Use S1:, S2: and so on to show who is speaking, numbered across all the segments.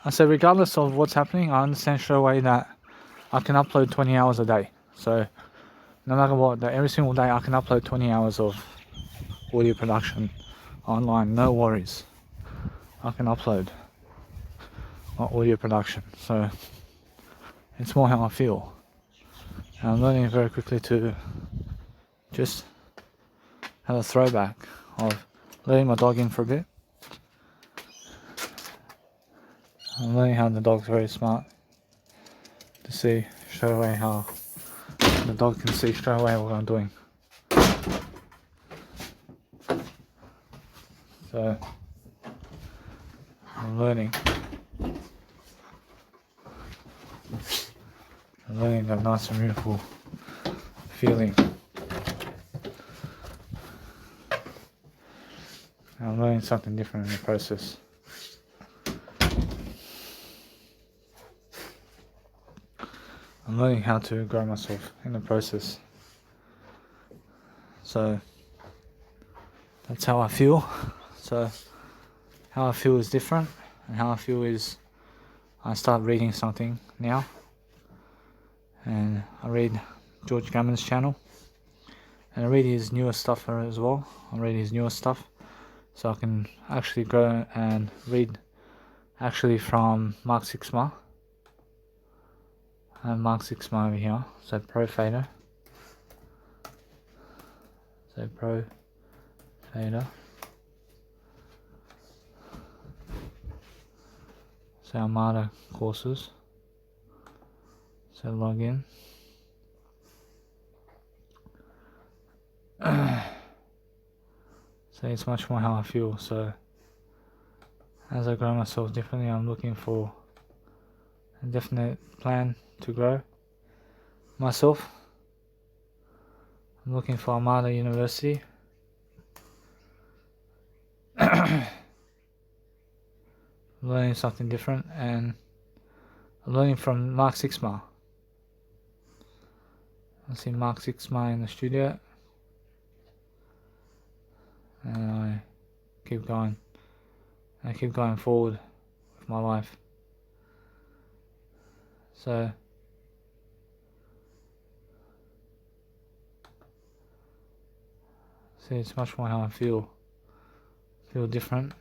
S1: I said regardless of what's happening, I understand straight away that I can upload 20 hours a day. So no matter what, that every single day I can upload 20 hours of audio production online, no worries. I can upload my audio production. So it's more how I feel. And I'm learning very quickly to just have a throwback of letting my dog in for a bit. I'm learning how the dog's very smart to see straight away how the dog can see straight away what I'm doing. So I'm learning that nice and beautiful feeling. I'm learning something different in the process. I'm learning how to grow myself in the process. So that's how I feel. So how I feel is different, and how I feel is I start reading something now, and I read George Gammon's channel, and I read his newer stuff as well. I read his newer stuff, so I can actually go and read actually from Mark Sixma. I have Mark Sixma over here, so Pro Fader. So Pro Fader. So Armada courses. So log in. So it's much more how I feel. So as I grow myself differently, I'm looking for a definite plan to grow myself. I'm looking for Armada University. Learning something different, and I'm learning from Mark Sixma. I see Mark Sixma in the studio, and I keep going. I keep going forward with my life. So see, it's much more how I feel different.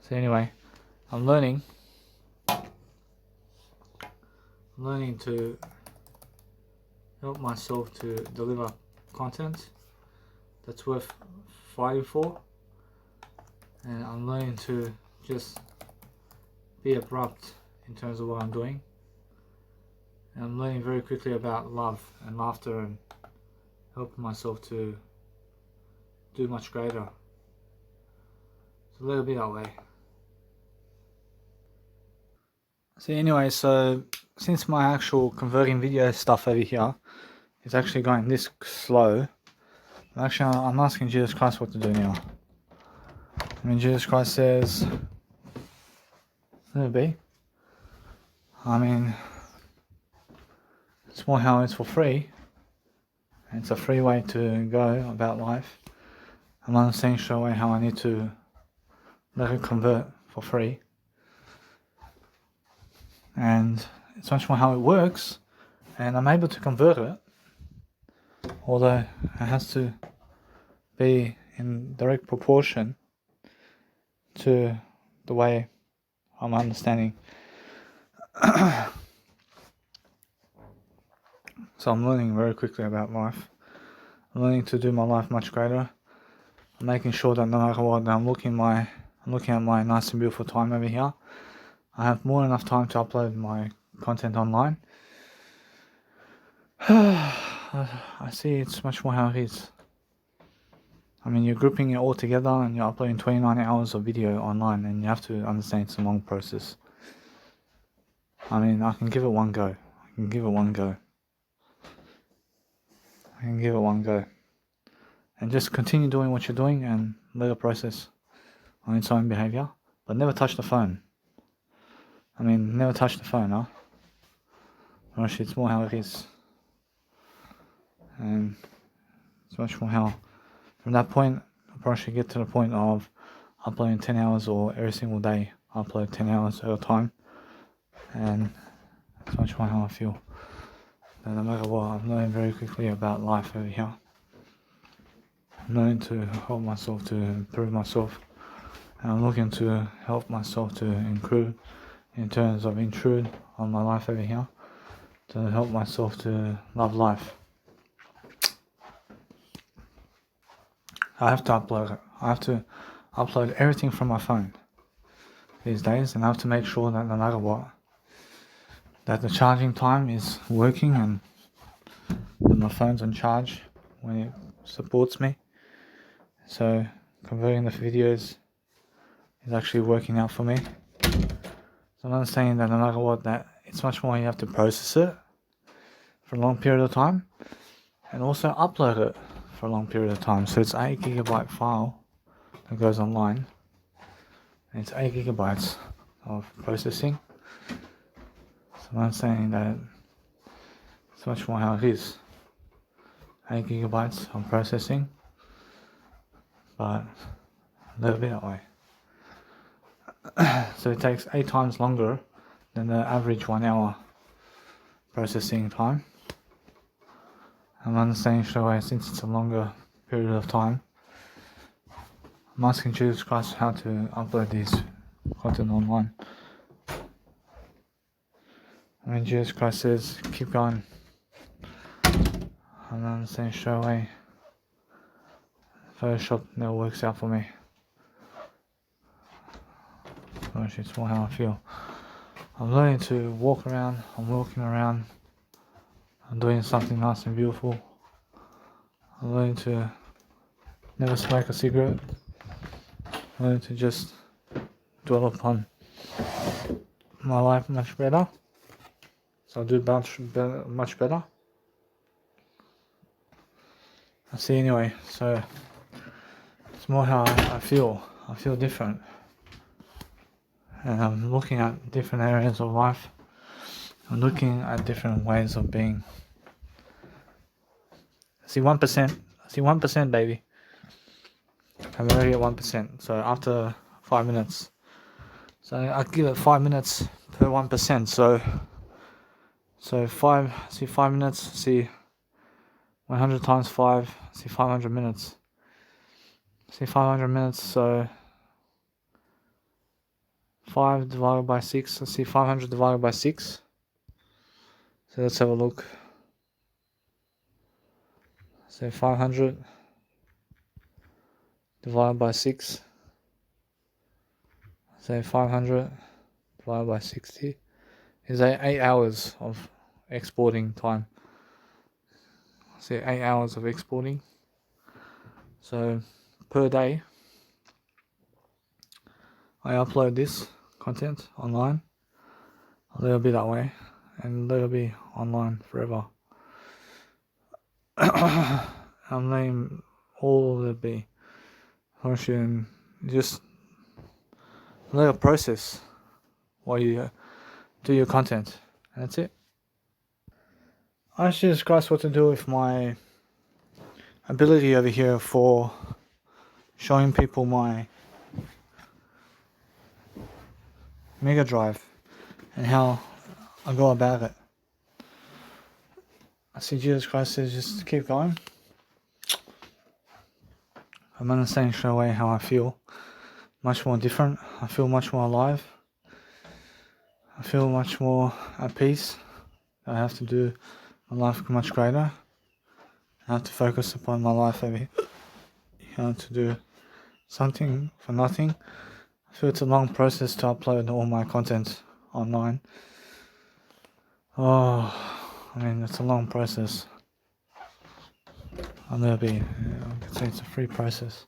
S1: So anyway, I'm learning to help myself to deliver content that's worth fighting for, and I'm learning to just be abrupt in terms of what I'm doing, and I'm learning very quickly about love and laughter and helping myself to do much greater. So let it be that way. So anyway, so since my actual converting video stuff over here is actually going this slow, I'm asking Jesus Christ what to do now. I mean, Jesus Christ says, let it be. I mean, it's more how it's for free. It's a free way to go about life. I'm understanding straight away how I need to let it convert for free. And it's much more how it works, and I'm able to convert it, although it has to be in direct proportion to the way I'm understanding. So I'm learning very quickly about life. I'm learning to do my life much greater. I'm making sure that no matter what, I'm looking at my nice and beautiful time over here. I have more than enough time to upload my content online. I see it's much more how it is. I mean, you're grouping it all together and you're uploading 29 hours of video online, and you have to understand it's a long process. I mean, I can give it one go. And just continue doing what you're doing and let it process on its own behavior. But never touch the phone. I mean, never touch the phone, huh? Actually, it's more how it is. And it's much more how from that point, I probably should get to the point of uploading 10 hours, or every single day upload 10 hours at a time. And that's much more how I feel. And no matter what, I'm learning very quickly about life over here. I'm learning to help myself to improve myself. And I'm looking to help myself to improve in terms of intrude on my life over here. To help myself to love life. I have to upload it. I have to upload everything from my phone these days, and I have to make sure that no matter what, that the charging time is working and that my phone's on charge when it supports me. So converting the videos is actually working out for me. So I'm understanding that no matter what, that it's much more you have to process it for a long period of time and also upload it for a long period of time. So it's 8 GB file that goes online, and it's 8 GB of processing. So I'm saying that it's much more how it is. 8 GB of processing, but a little bit that way. So it takes 8 times longer than the average 1 hour processing time. I'm understanding straight away, since it's a longer period of time, I'm asking Jesus Christ how to upload these content online. I mean, Jesus Christ says, keep going. I'm understanding straight away, Photoshop never works out for me. Gosh, it's more how I feel. I'm learning to walk around, I'm walking around, I'm doing something nice and beautiful. I'm learning to never smoke a cigarette. I'm learning to just dwell upon my life much better. So I'll do much better. I see anyway, so it's more how I feel. I feel different. And I'm looking at different areas of life. I'm looking at different ways of being. I see 1%, baby. I'm already at 1%. So after 5 minutes, so I give it 5 minutes per 1%. So 5 minutes. See 100 times 5. See 500 minutes. See 500 minutes. So 5 divided by 6. Let's see 500 divided by 6. So let's have a look. So 500 divided by 6. So 500 divided by 60 is 8 hours of exporting time. So 8 hours of exporting. So per day, I upload this content online. Let it be that way, and let it be online forever. I'm letting all of it be. Function, just let it process while you do your content, and that's it. I should discuss what to do with my ability over here for showing people my Mega Drive and how I go about it. I see Jesus Christ says just keep going. I'm understanding straight away how I feel. Much more different. I feel much more alive. I feel much more at peace. I have to do my life much greater. I have to focus upon my life over here. You have to do something for nothing. I feel it's a long process to upload all my content online. Oh, I mean, it's a long process. I can say it's a free process.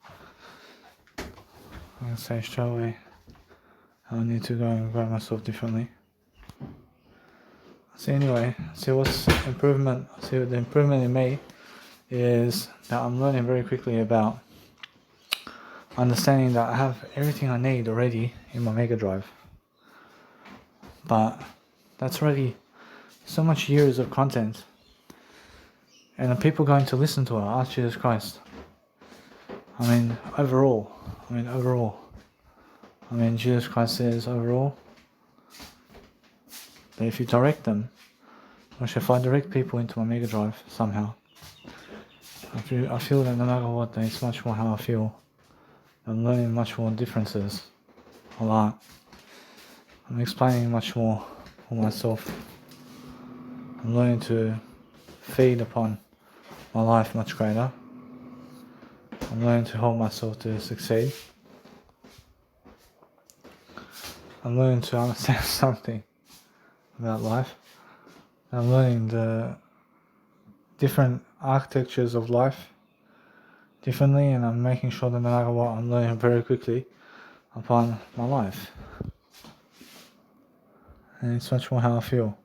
S1: I'm going to say straight away, I need to go and grow myself differently. So anyway, what the improvement in me is that I'm learning very quickly about understanding that I have everything I need already in my Mega Drive. But that's already so much years of content. And the people going to listen to it are Jesus Christ. Overall, Jesus Christ says overall that if you direct them, or if I direct people into my Mega Drive somehow, I feel that no matter what, it's much more how I feel. I'm learning much more differences a lot. I'm explaining much more for myself. I'm learning to feed upon my life much greater. I'm learning to help myself to succeed. I'm learning to understand something about life. I'm learning the different architectures of life differently, and I'm making sure that no matter what, I'm learning very quickly upon my life. And it's much more how I feel.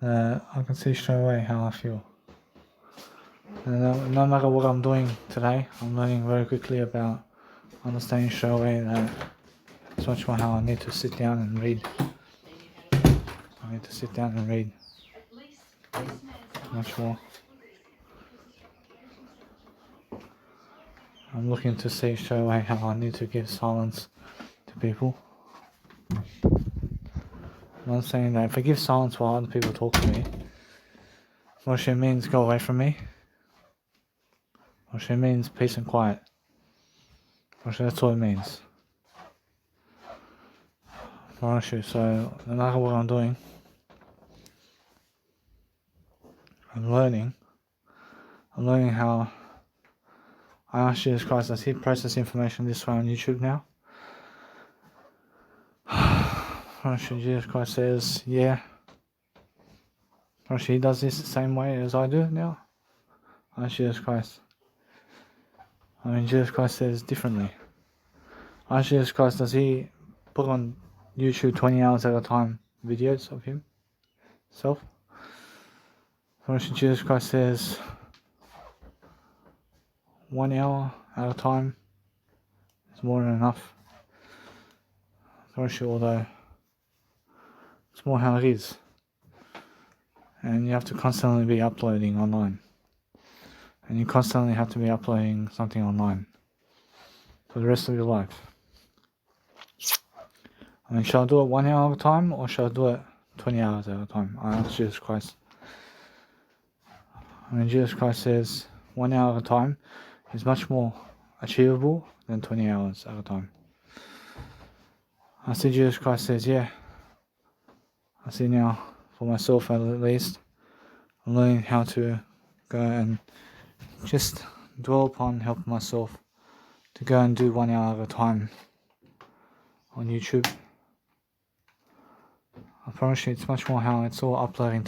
S1: I can see straight away how I feel. And no matter what I'm doing today, I'm learning very quickly about understanding straight away that it's much more how I need to sit down and read. I need to sit down and read much more. I'm looking to see straight away how I need to give silence to people. I'm saying that if I give silence while other people talk to me, what she means go away from me. What she means peace and quiet. That's all it means. So no matter what I'm doing, I'm learning how I ask Jesus Christ, does he process information this way on YouTube now? Jesus Christ says, yeah. He does this the same way as I do now. Jesus Christ. Jesus Christ says differently. Jesus Christ, does he put on YouTube 20 hours at a time videos of himself? Jesus Christ says 1 hour at a time is more than enough. Although it's more how it is. And you have to constantly be uploading online. And you constantly have to be uploading something online for the rest of your life. Shall I do it 1 hour at a time, or shall I do it 20 hours at a time? I ask Jesus Christ. Jesus Christ says 1 hour at a time is much more achievable than 20 hours at a time. I see Jesus Christ says, yeah. I see now, for myself at least, I'm learning how to go and just dwell upon helping myself to go and do 1 hour at a time on YouTube. I promise you, it's much more how it's all uploading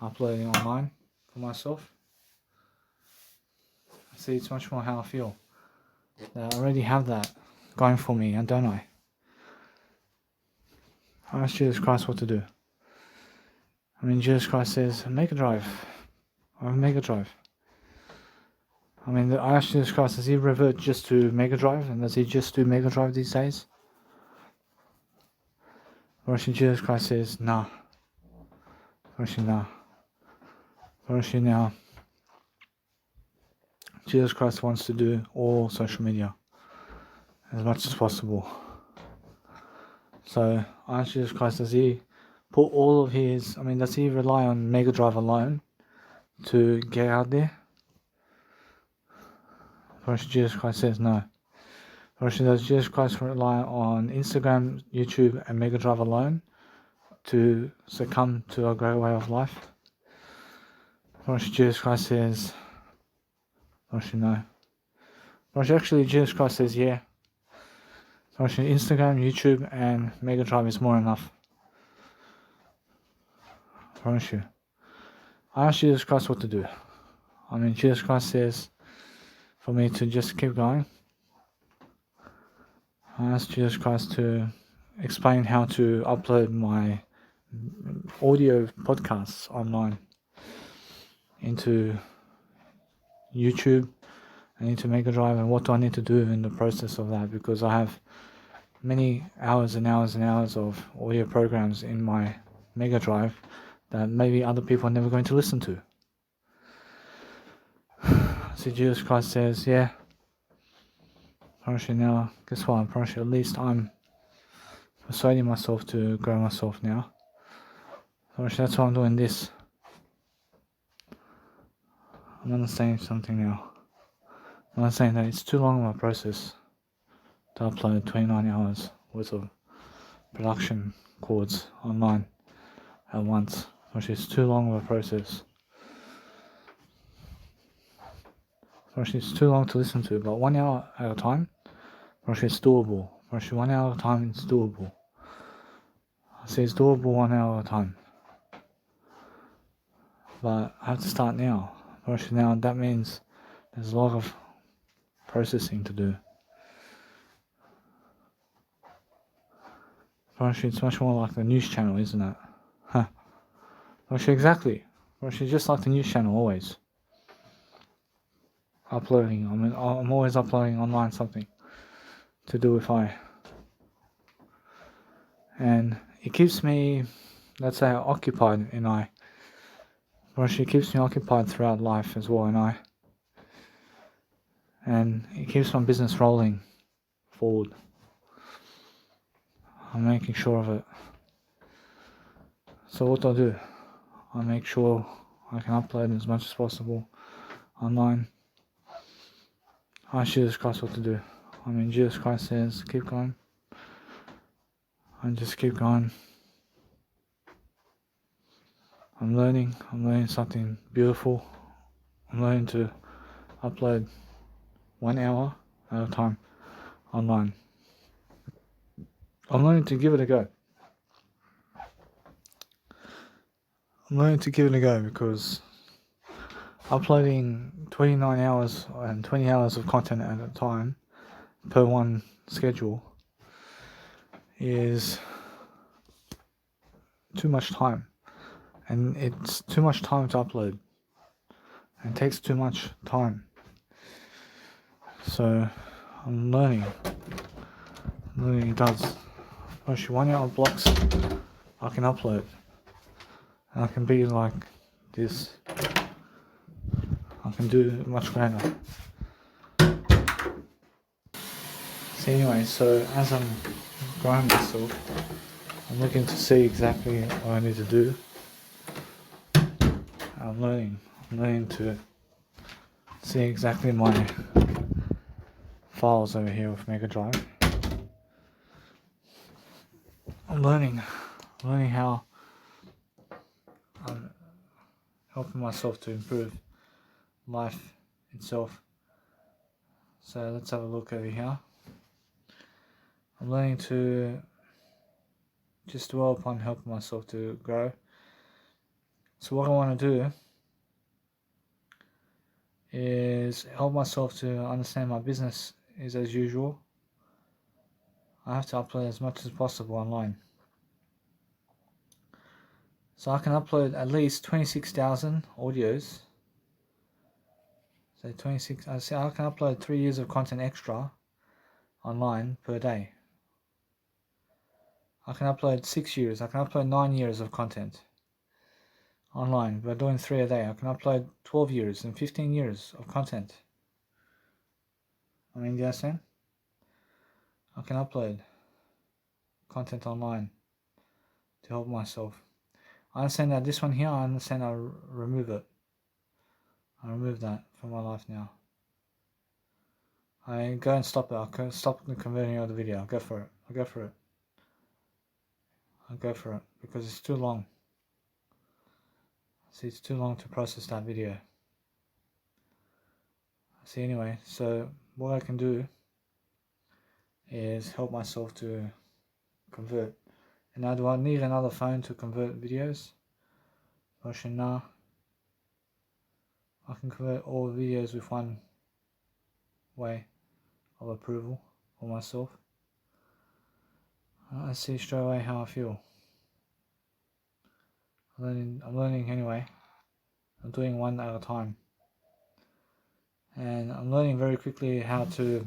S1: online for myself. I see it's much more how I feel. That I already have that going for me, and don't I? I ask Jesus Christ what to do. Jesus Christ says, Mega Drive. I have a Mega Drive. I ask Jesus Christ, does he revert just to Mega Drive? And does he just do Mega Drive these days? Or Jesus Christ says, nah. Now, Jesus Christ wants to do all social media as much as possible. So I ask Jesus Christ, does he put all of his, does he rely on Mega Drive alone to get out there? Jesus Christ says no. Does Jesus Christ rely on Instagram, YouTube, and Mega Drive alone to succumb to a great way of life? Jesus Christ says, no. Actually, Jesus Christ says yeah. Instagram, YouTube, and Mega Drive is more enough. I ask Jesus Christ what to do. Jesus Christ says for me to just keep going. I ask Jesus Christ to explain how to upload my audio podcasts online into YouTube and into Mega Drive, and what do I need to do in the process of that, because I have many hours and hours and hours of audio programs in my Mega Drive that maybe other people are never going to listen to. see Jesus Christ says, yeah. Apparently now, guess what? Apparently at least I'm persuading myself to grow myself now. Apparently that's why I'm doing this. I'm understanding something now. I'm understanding that it's too long of a process to upload 29 hours worth of production chords online at once, which is too long of a process. Which is too long to listen to, but 1 hour at a time, which is doable. Which 1 hour at a time is doable. I say it's doable 1 hour at a time. But I have to start now. Which now that means there's a lot of processing to do. Actually, it's much more like the news channel, isn't it? Huh. Actually, exactly. Actually, just like the news channel, always. Uploading. I mean, I'm always uploading online something to do with I. And it keeps me, let's say, occupied in I. Actually, it keeps me occupied throughout life as well in I. And it keeps my business rolling forward. I'm making sure of it. So what do? I make sure I can upload as much as possible online. I ask Jesus Christ what to do. I mean, Jesus Christ says, keep going. I just keep going. I'm learning something beautiful. I'm learning to upload 1 hour at a time online. I'm learning to give it a go. I'm learning to give it a go because uploading 29 hours and 20 hours of content at a time per one schedule is too much time, and it's too much time to upload, and it takes too much time. So I'm learning it does. Actually, 1 hour blocks I can upload, and I can be like this. I can do much greater. So anyway, so as I'm growing myself, I'm looking to see exactly what I need to do. I'm learning to see exactly my files over here with Mega Drive. I'm learning how I'm helping myself to improve life itself. So let's have a look over here. I'm learning to just dwell upon helping myself to grow. So what I want to do is help myself to understand my business is as usual. I have to upload as much as possible online. So I can upload at least 26,000 audios. So 26, I can upload 3 years of content extra online per day. I can upload 6 years, I can upload 9 years of content online by doing 3 a day. I can upload 12 years and 15 years of content. I mean, do you understand? I can upload content online to help myself. I understand that this one here, I understand I'll remove it. I remove that from my life now. I go and stop it. I'll stop the converting of the video. I'll go for it. I'll go for it because it's too long. See, it's too long to process that video. See, anyway, so what I can do is help myself to convert. And now, do I need another phone to convert videos? Actually, no. I can convert all videos with one way of approval for myself. I see straight away how I feel. I'm learning anyway. I'm doing one at a time. And I'm learning very quickly how to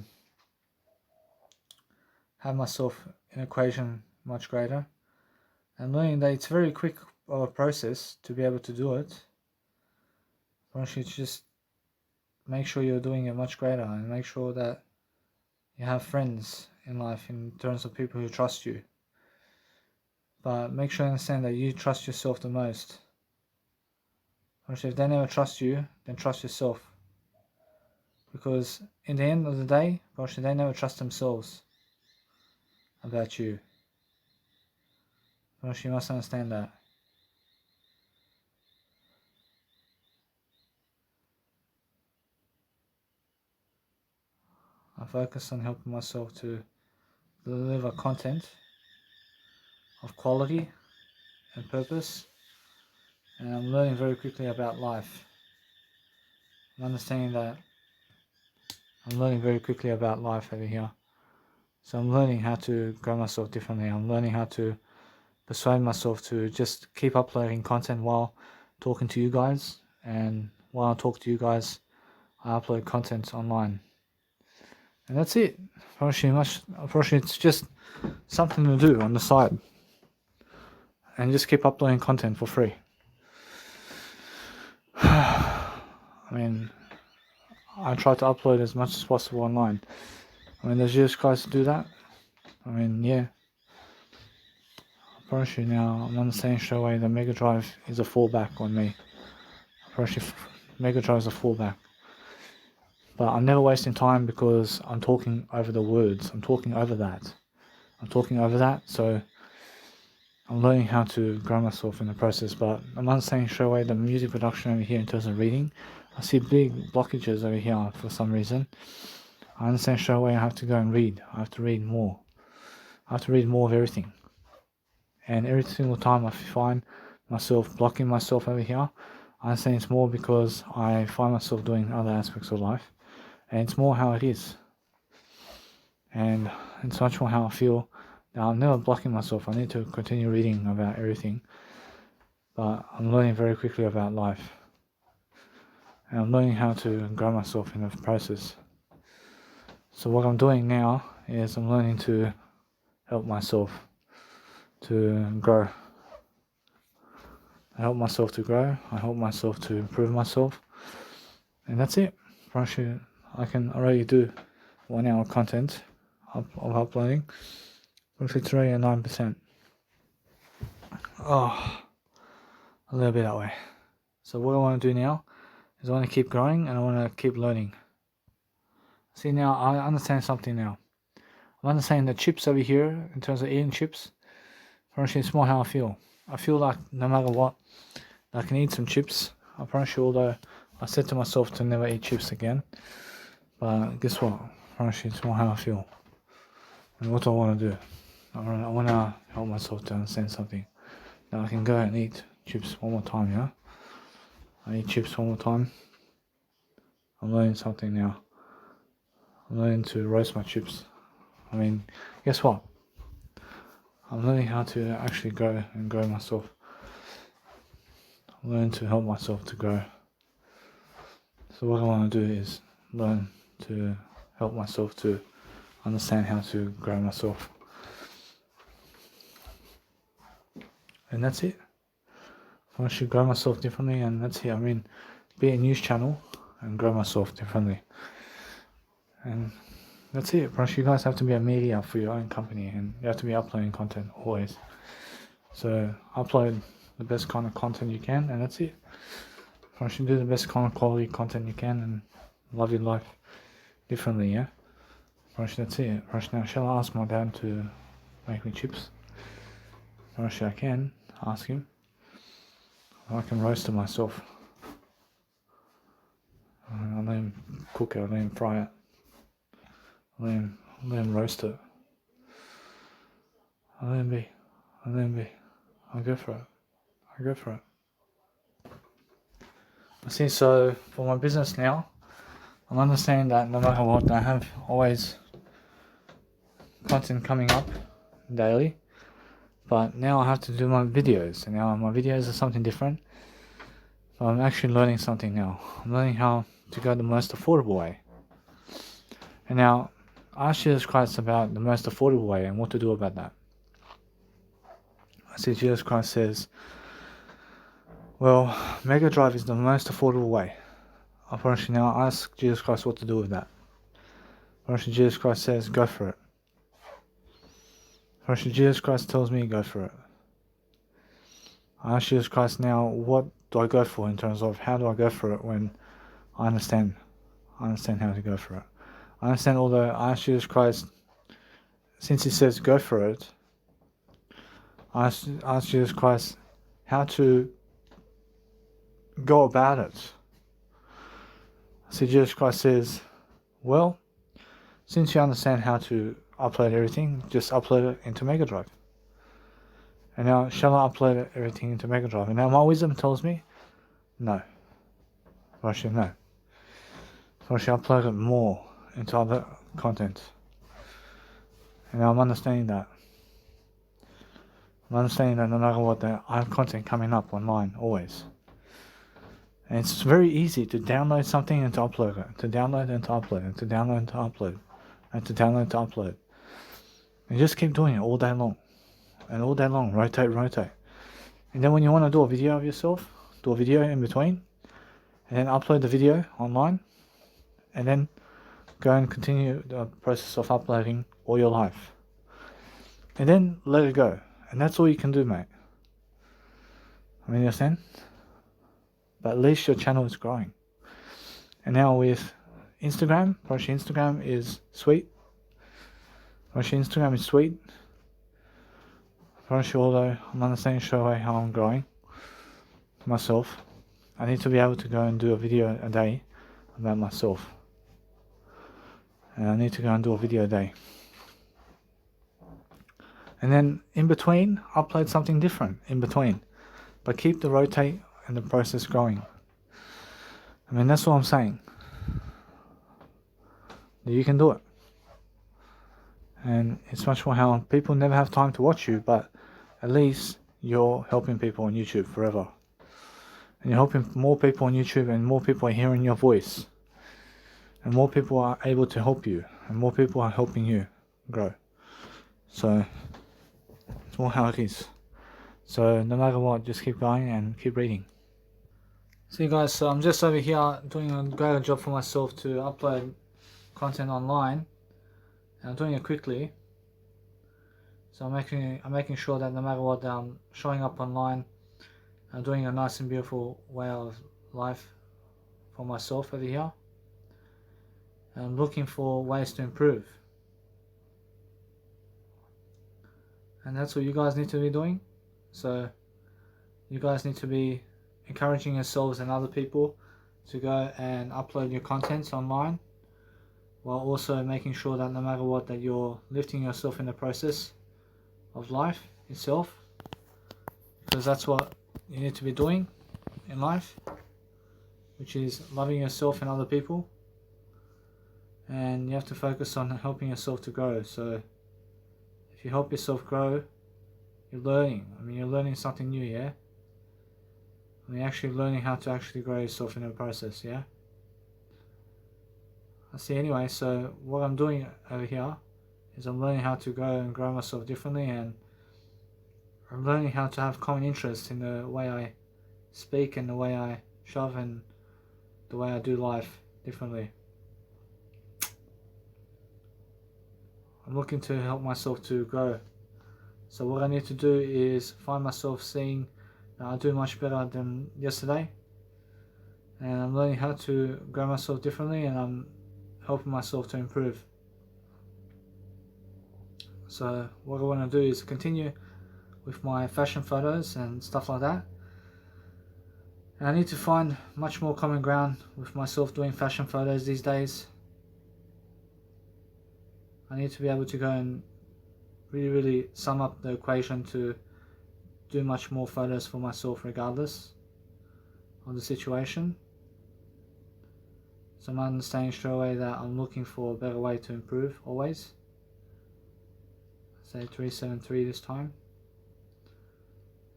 S1: have myself an equation much greater. I'm learning that it's very quick of a process to be able to do it. Once it's just make sure you're doing it much greater, and make sure that you have friends in life in terms of people who trust you. But make sure you understand that you trust yourself the most. If they never trust you, then trust yourself. Because in the end of the day, they never trust themselves about you. You must understand that. I focus on helping myself to deliver content of quality and purpose, and I'm learning very quickly about life. I'm understanding that I'm learning very quickly about life over here. So I'm learning how to grow myself differently. I'm learning how to persuade myself to just keep uploading content while talking to you guys, and while I talk to you guys, I upload content online. And that's it. Unfortunately, it's just something to do on the side. And just keep uploading content for free. I mean, I try to upload as much as possible online. I mean, does Jesus Christ do that? I mean, yeah. I promise you now, I'm understanding straight away that Mega Drive is a fallback on me. I promise you, Mega Drive is a fallback. But I'm never wasting time because I'm talking over the words. I'm talking over that. So I'm learning how to grow myself in the process. But I'm understanding straight away the music production over here in terms of reading. I see big blockages over here for some reason. I understand straight away I have to go and read. I have to read more. I have to read more of everything. And every single time I find myself blocking myself over here, I understand it's more because I find myself doing other aspects of life. And it's more how it is. And it's much more how I feel. Now, I'm never blocking myself. I need to continue reading about everything. But I'm learning very quickly about life. And I'm learning how to grow myself in the process. So what I'm doing now is I'm learning to help myself to grow. I help myself to grow. I help myself to improve myself. And that's it. I can already do 1 hour content of uploading. Roughly 3 and 9%. Oh, a little bit that way. So what I want to do now is I want to keep growing and I want to keep learning. See, now I understand something now. I'm understanding the chips over here in terms of eating chips. It's more how I feel. I feel like no matter what, I can eat some chips. I promise you, although I said to myself to never eat chips again. But guess what? It's more how I feel. And what do I want to do? I want to help myself to understand something. Now I can go and eat chips one more time, yeah? I eat chips one more time. I'm learning something now. I'm learning to roast my chips. I mean, guess what? I'm learning how to actually grow myself. I'm learning to help myself to grow. So what I want to do is learn to help myself to understand how to grow myself. And that's it. I should grow myself differently, and that's it. I mean, be a news channel and grow myself differently. And that's it. You guys have to be a media for your own company, and you have to be uploading content always. So upload the best kind of content you can, and that's it. You should do the best kind of quality content you can, and love your life differently, yeah? That's it. Now, shall I ask my dad to make me chips? I can ask him. I can roast it myself. I'll let him cook it, I'll let him fry it. I'll let him roast it. I'll let him be. I'll go for it. See, so for my business now, I'm understanding that no matter what, I have always content coming up daily. But now I have to do my videos, and now my videos are something different. But I'm actually learning something now. I'm learning how to go the most affordable way. And now, I asked Jesus Christ about the most affordable way and what to do about that. I see Jesus Christ says, well, Mega Drive is the most affordable way. Apparently now ask Jesus Christ what to do with that. Apparently Jesus Christ says, go for it. Apparently Jesus Christ tells me, go for it. I ask Jesus Christ now, what do I go for in terms of how do I go for it when I understand how to go for it. I understand, although I ask Jesus Christ, since he says go for it, I ask Jesus Christ how to go about it. See, Jesus Christ says, well, since you understand how to upload everything, just upload it into Mega Drive. And now, shall I upload everything into Mega Drive? And now my wisdom tells me, no. I should know. So I should upload it more into other content. And now I'm understanding that. I'm understanding that no matter what, I have content coming up online, always. And it's very easy to download something and to upload it, to download and to upload, and to download and to upload, and to download and to upload. And just keep doing it all day long. And all day long, rotate. And then when you want to do a video of yourself, do a video in between, and then upload the video online, and then go and continue the process of uploading all your life. And then let it go. And that's all you can do, mate. I mean, you understand? But at least your channel is growing. And now with Instagram, Proshi Instagram is sweet. Proshi, although I'm understanding straight away how I'm growing myself, I need to be able to go and do a video a day about myself. And I need to go and do a video a day. And then in between, upload something different in between. But keep the rotate and the process growing. I mean, that's what I'm saying. You can do it. And it's much more how people never have time to watch you, but at least you're helping people on YouTube forever. And you're helping more people on YouTube, and more people are hearing your voice. And more people are able to help you. And more people are helping you grow. So it's more how it is. So no matter what, just keep going and keep reading. See guys, so I'm just over here doing a greater job for myself to upload content online. And I'm doing it quickly. So I'm making sure that no matter what, I'm showing up online. I'm doing a nice and beautiful way of life for myself over here. And I'm looking for ways to improve. And that's what you guys need to be doing. So you guys need to be encouraging yourselves and other people to go and upload your contents online, while also making sure that no matter what, that you're lifting yourself in the process of life itself, because that's what you need to be doing in life, which is loving yourself and other people. And you have to focus on helping yourself to grow. So if you help yourself grow, you're learning. I mean, you're learning something new, yeah? I mean, you're actually learning how to actually grow yourself in the process, yeah? I see. Anyway, so what I'm doing over here is I'm learning how to grow myself differently, and I'm learning how to have common interests in the way I speak and the way I shove and the way I do life differently. I'm looking to help myself to grow. So what I need to do is find myself seeing that I do much better than yesterday, and I'm learning how to grow myself differently, and I'm helping myself to improve. So what I want to do is continue with my fashion photos and stuff like that. And I need to find much more common ground with myself doing fashion photos these days. I need to be able to go and really sum up the equation to do much more photos for myself regardless of the situation. So I'm understanding straight away that I'm looking for a better way to improve always. Say 373 this time.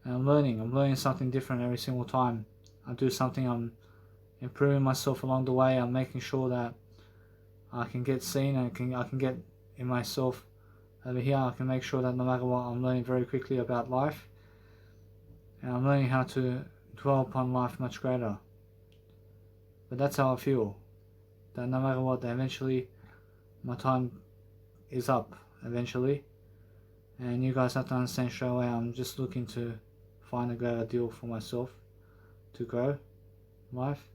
S1: And I'm learning something different every single time I do something. I'm improving myself along the way. I'm making sure that I can get seen, and I can get in myself over here. I can make sure that no matter what, I'm learning very quickly about life, and I'm learning how to dwell upon life much greater. But that's how I feel. That no matter what, that eventually my time is up eventually. And you guys have to understand straight away, I'm just looking to find a greater deal for myself to grow life.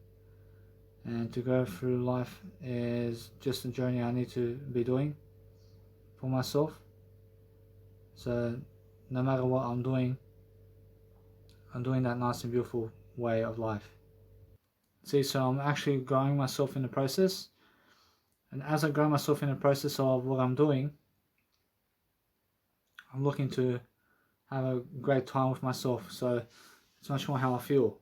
S1: And to go through life is just a journey I need to be doing for myself. So no matter what I'm doing that nice and beautiful way of life. See, so I'm actually growing myself in the process. And as I grow myself in the process of what I'm doing, I'm looking to have a great time with myself. So it's much more how I feel.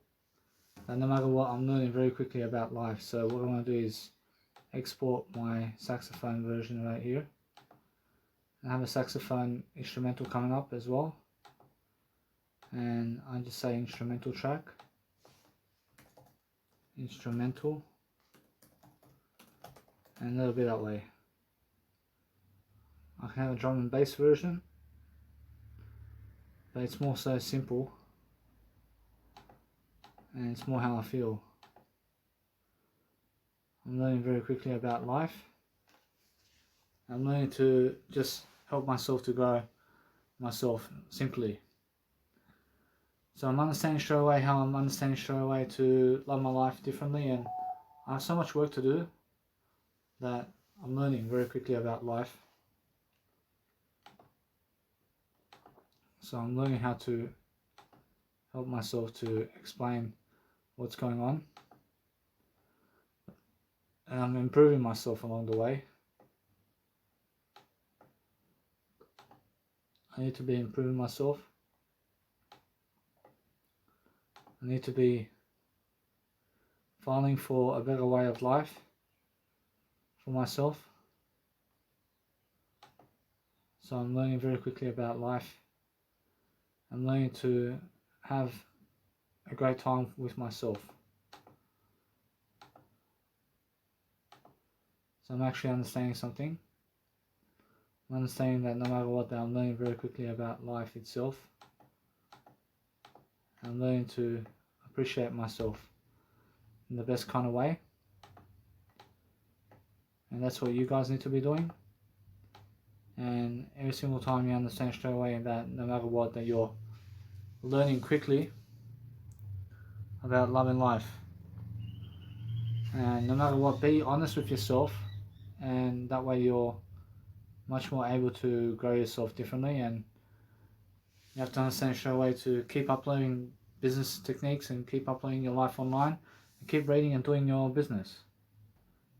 S1: And no matter what, I'm learning very quickly about life. So what I'm going to do is export my saxophone version right here. I have a saxophone instrumental coming up as well. And I just say instrumental track. Instrumental. And a little bit that way. I can have a drum and bass version. But it's more so simple. And it's more how I feel. I'm learning very quickly about life. I'm learning to just help myself to grow myself simply. So I'm understanding straight away how I'm understanding straight away to love my life differently, and I have so much work to do that I'm learning very quickly about life. So I'm learning how to help myself to explain what's going on. And I'm improving myself along the way. I need to be improving myself. I need to be filing for a better way of life for myself. So I'm learning very quickly about life. I'm learning to have a great time with myself. So I'm actually understanding something. I'm understanding that no matter what, that I'm learning very quickly about life itself. I'm learning to appreciate myself in the best kind of way. And that's what you guys need to be doing. And every single time you understand straight away that no matter what, that you're learning quickly about loving life. And no matter what, be honest with yourself, and that way you're much more able to grow yourself differently. And you have to understand straight away to keep uploading business techniques and keep uploading your life online and keep reading and doing your business.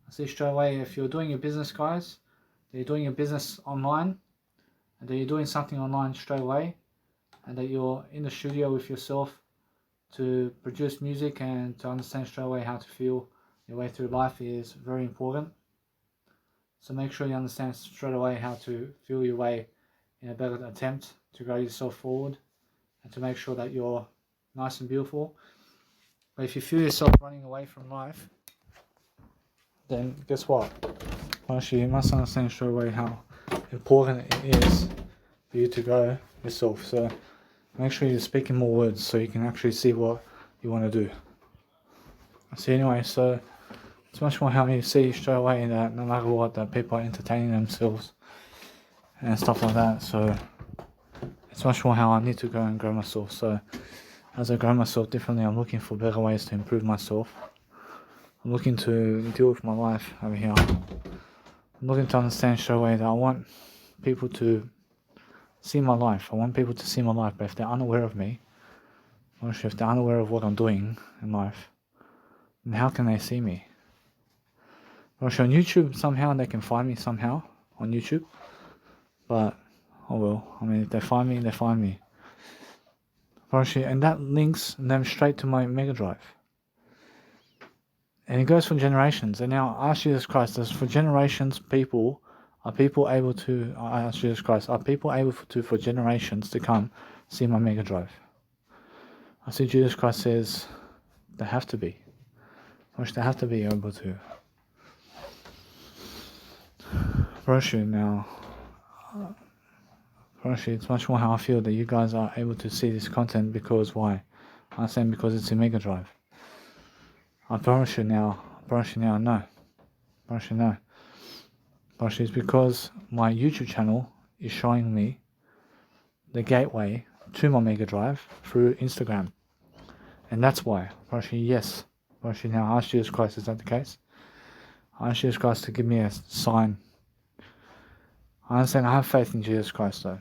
S1: I see straight away if you're doing your business, guys, that you're doing your business online and that you're doing something online straight away, and that you're in the studio with yourself to produce music and to understand straight away how to feel your way through life is very important. So make sure you understand straight away how to feel your way in a better attempt to grow yourself forward and to make sure that you're nice and beautiful. But if you feel yourself running away from life, then guess what? Actually, you must understand straight away how important it is for you to grow yourself. So make sure you're speaking more words so you can actually see what you want to do. So anyway, so it's much more how you see straight away that no matter what, that people are entertaining themselves and stuff like that. So it's much more how I need to go and grow myself. So as I grow myself differently, I'm looking for better ways to improve myself. I'm looking to deal with my life over here. I'm looking to understand straight away that I want people to see my life. I want people to see my life, but if they're unaware of me, or if they're unaware of what I'm doing in life, then how can they see me? Or on YouTube, somehow they can find me somehow on YouTube, but oh well. I mean, if they find me, they find me. And that links them straight to my Mega Drive. And it goes for generations. And now, ask Jesus Christ, for generations, are people able to for generations to come see my Mega Drive? I see Jesus Christ says they have to be. They have to be able to. Now, it's much more how I feel that you guys are able to see this content because why? I understand because it's a Mega Drive. I promise you now, no. I promise you no. Promise you it's because my YouTube channel is showing me the gateway to my Mega Drive through Instagram. And that's why. I promise you yes. I promise you now, I ask Jesus Christ, is that the case? I ask Jesus Christ to give me a sign. I understand I have faith in Jesus Christ though.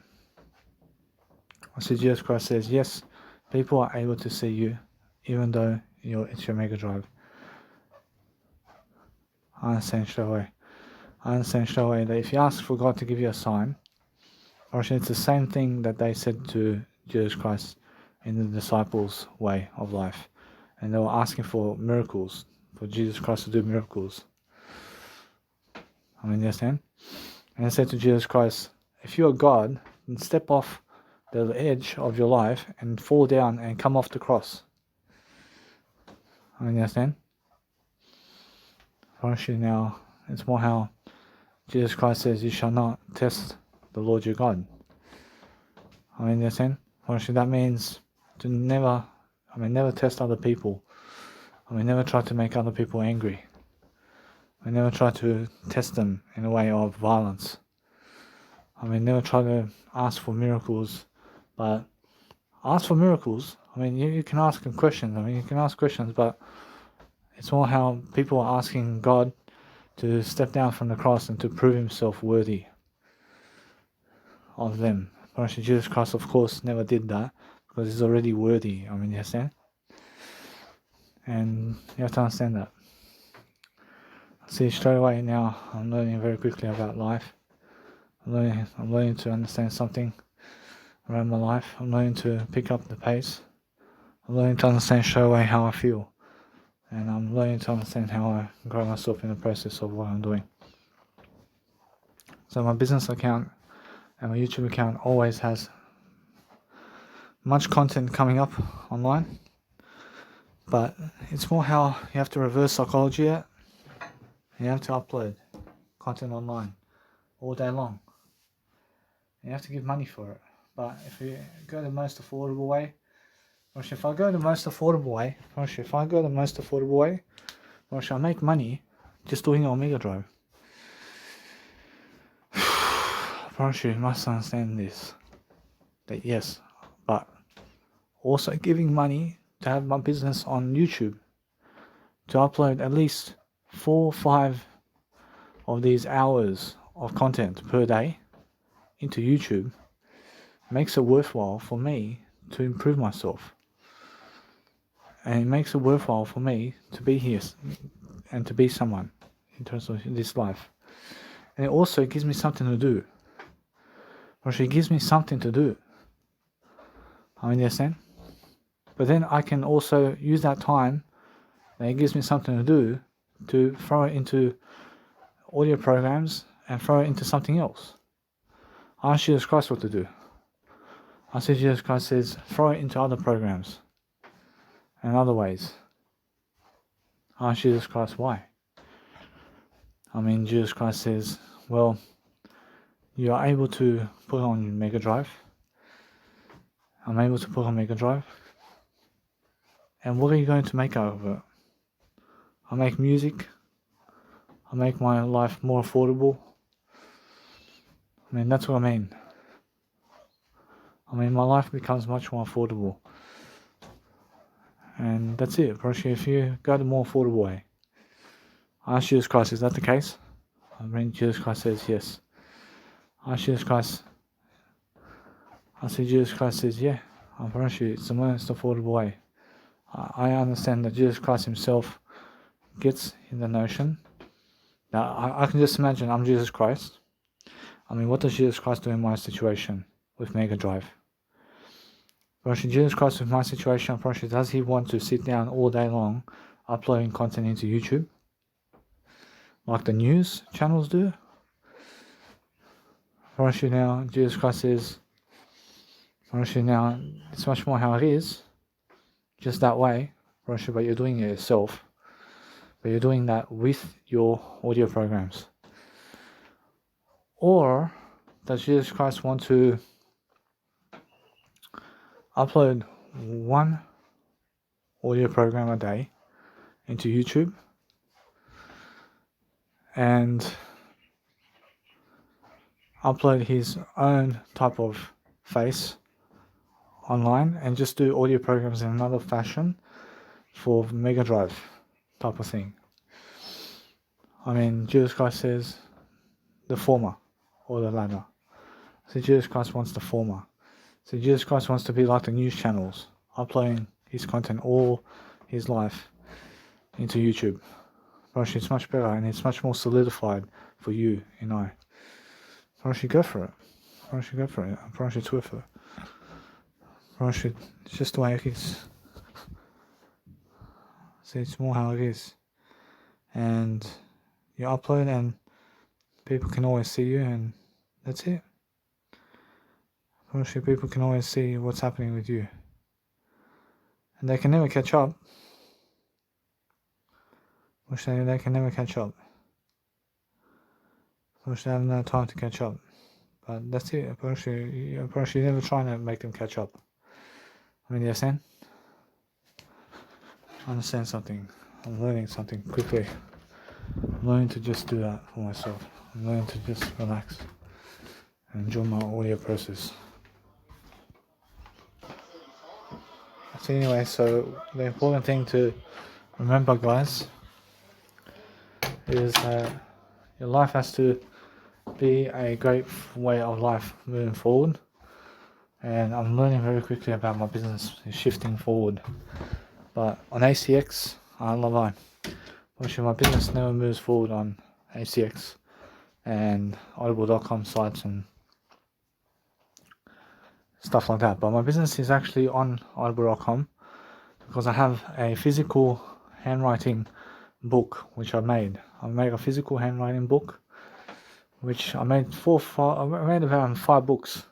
S1: I see Jesus Christ says, yes, people are able to see you even though it's your Mega Drive. I understand straight away. I understand straight away that if you ask for God to give you a sign, it's the same thing that they said to Jesus Christ in the disciples' way of life. And they were asking for miracles, for Jesus Christ to do miracles. You understand? And they said to Jesus Christ, if you are God, then step off the edge of your life and fall down and come off the cross. You understand? Promise you now, it's more how Jesus Christ says, you shall not test the Lord your God. You understand? Promise you that means to never test other people. Never try to make other people angry. Never try to test them in a way of violence. Never try to ask for miracles, but ask for miracles. You can ask them questions. You can ask questions, but it's more how people are asking God to step down from the cross and to prove himself worthy of them. Jesus Christ, of course, never did that because he's already worthy. You understand? And you have to understand that. See, straight away now, I'm learning very quickly about life. I'm learning to understand something around my life. I'm learning to pick up the pace. I'm learning to understand straight away how I feel. And I'm learning to understand how I grow myself in the process of what I'm doing. So my business account and my YouTube account always has much content coming up online. But it's more how you have to reverse psychology it. You have to upload content online all day long. You have to give money for it. But if you go the most affordable way, if I go the most affordable way, I'll make money just doing it on Mega Drive. I promise you must understand this. That yes, but also giving money to have my business on YouTube, to upload at least 4 or 5 of these hours of content per day into YouTube makes it worthwhile for me to improve myself. And it makes it worthwhile for me to be here and to be someone in terms of this life. And it also gives me something to do. It gives me something to do. I understand? But then I can also use that time that it gives me something to do to throw it into audio programs and throw it into something else. I ask Jesus Christ what to do. I see Jesus Christ says, throw it into other programs and other ways. I ask Jesus Christ why. Jesus Christ says, well, you are able to put on Mega Drive. I'm able to put on Mega Drive. And what are you going to make out of it? I make music. I make my life more affordable. That's what I mean. My life becomes much more affordable. And that's it. If you go the more affordable way. I ask Jesus Christ, is that the case? Jesus Christ says yes. I ask Jesus Christ. I see Jesus Christ says, yeah, I promise you, it's the most affordable way. I understand that Jesus Christ himself gets in the notion. Now, I can just imagine I'm Jesus Christ. What does Jesus Christ do in my situation with Mega Drive? Jesus Christ with my situation, does he want to sit down all day long uploading content into YouTube? Like the news channels do? Now, Jesus Christ says, now, it's much more how it is. Just that way. But you're doing it yourself. But you're doing that with your audio programs. Or does Jesus Christ want to upload one audio program a day into YouTube and upload his own type of face online and just do audio programs in another fashion for Mega Drive type of thing. I mean, Jesus Christ says the former or the latter. So Jesus Christ wants the former. So Jesus Christ wants to be like the news channels, uploading his content all his life into YouTube. Actually, it's much better and it's much more solidified for you and I. Actually, go for it. Actually, go for it. Actually, it's worth it. Actually, it's just the way it is. See, it's more how it is. And you upload and people can always see you and that's it. Actually, people can always see what's happening with you. And they can never catch up. Actually, they can never catch up. Actually, they have no time to catch up. But that's it. Actually, you're never trying to make them catch up. I mean, you understand? I understand something. I'm learning something quickly. I'm learning to just do that for myself. I'm learning to just relax and enjoy my audio process. So anyway, so the important thing to remember, guys, is that your life has to be a great way of life moving forward. And I'm learning very quickly about my business shifting forward. But on ACX, I love lie. Actually, my business never moves forward on ACX and Audible.com sites and stuff like that. But my business is actually on Audible.com because I have a physical handwriting book which I made. I made a physical handwriting book, which I made I made around 5 books,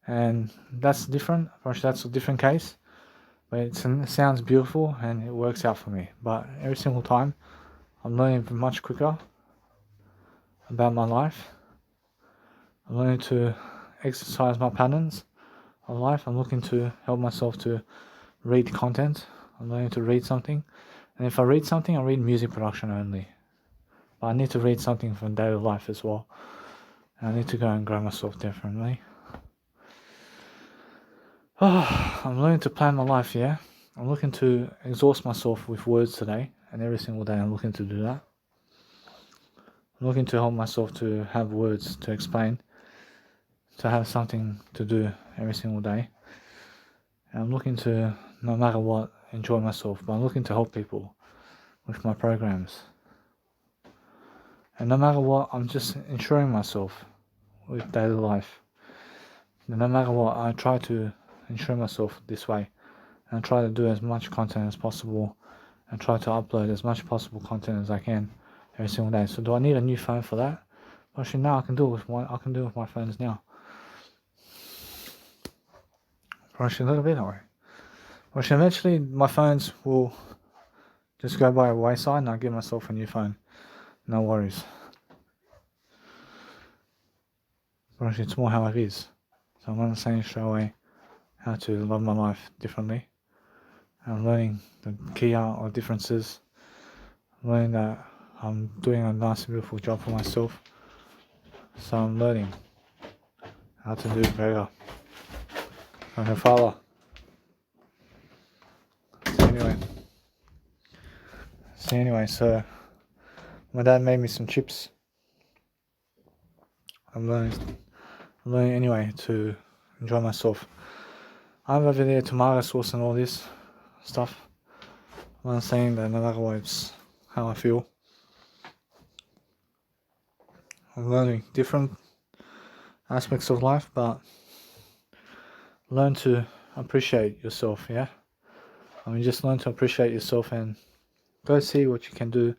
S1: and that's different. That's a different case. But it sounds beautiful and it works out for me. But every single time, I'm learning much quicker about my life. I'm learning to exercise my patterns of life. I'm looking to help myself to read content. I'm learning to read something. And if I read something, I read music production only. But I need to read something from daily life as well. And I need to go and grow myself differently. I'm learning to plan my life, yeah. I'm looking to exhaust myself with words today, and every single day I'm looking to do that. I'm looking to help myself to have words to explain, to have something to do every single day. And I'm looking to, no matter what, enjoy myself, but I'm looking to help people with my programs. And no matter what, I'm just ensuring myself with daily life. And no matter what, I try to ensure myself this way and try to do as much content as possible and try to upload as much possible content as I can every single day. So do I need a new phone for that? Actually, now I can do it with my phones now. Actually, a little bit that way. Actually, eventually my phones will just go by a wayside and I'll give myself a new phone. No worries. Actually, it's more how it is. So I'm not saying straight away how to love my life differently. I'm learning the key art or differences. I'm learning that I'm doing a nice beautiful job for myself. So I'm learning how to do it better. I'm her father. So anyway, so my dad made me some chips. I'm learning anyway to enjoy myself. I have over there tomato sauce and all this stuff. I'm not saying that no matter what, it's how I feel. I'm learning different aspects of life, but learn to appreciate yourself, yeah? I mean, just learn to appreciate yourself and go see what you can do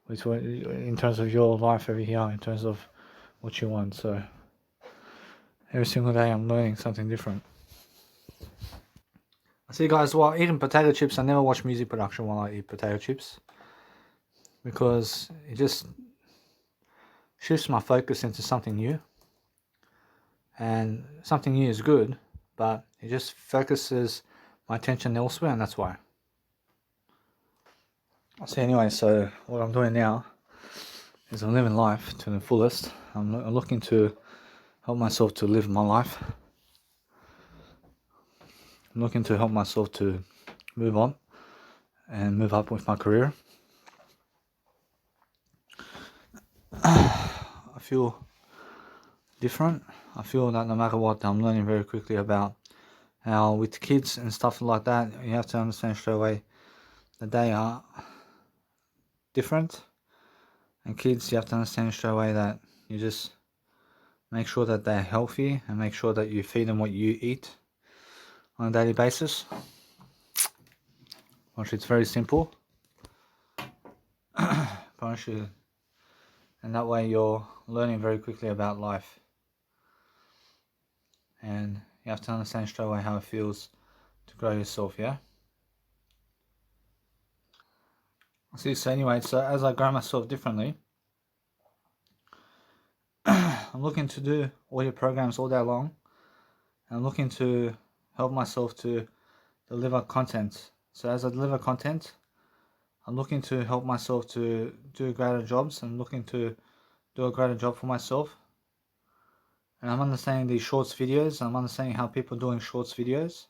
S1: with in terms of your life over here, in terms of what you want. So every single day I'm learning something different. I see, guys, while eating potato chips, I never watch music production while I eat potato chips because it just shifts my focus into something new. And something new is good, but it just focuses my attention elsewhere, and that's why. So anyway, so what I'm doing now is I'm living life to the fullest. I'm looking to help myself to live my life. I'm looking to help myself to move on and move up with my career. I feel different. I feel that no matter what, I'm learning very quickly about how with kids and stuff like that, you have to understand straight away that they are different. And kids, you have to understand straight away that you just make sure that they're healthy and make sure that you feed them what you eat on a daily basis. Which it's very simple. And that way you're learning very quickly about life. And you have to understand straight away how it feels to grow yourself, yeah? See, so anyway, so as I grow myself differently, I'm looking to do audio programs all day long. I'm looking to help myself to deliver content. So as I deliver content, I'm looking to help myself to do greater jobs. I'm looking to do a greater job for myself. And I'm understanding these shorts videos. I'm understanding how people are doing shorts videos.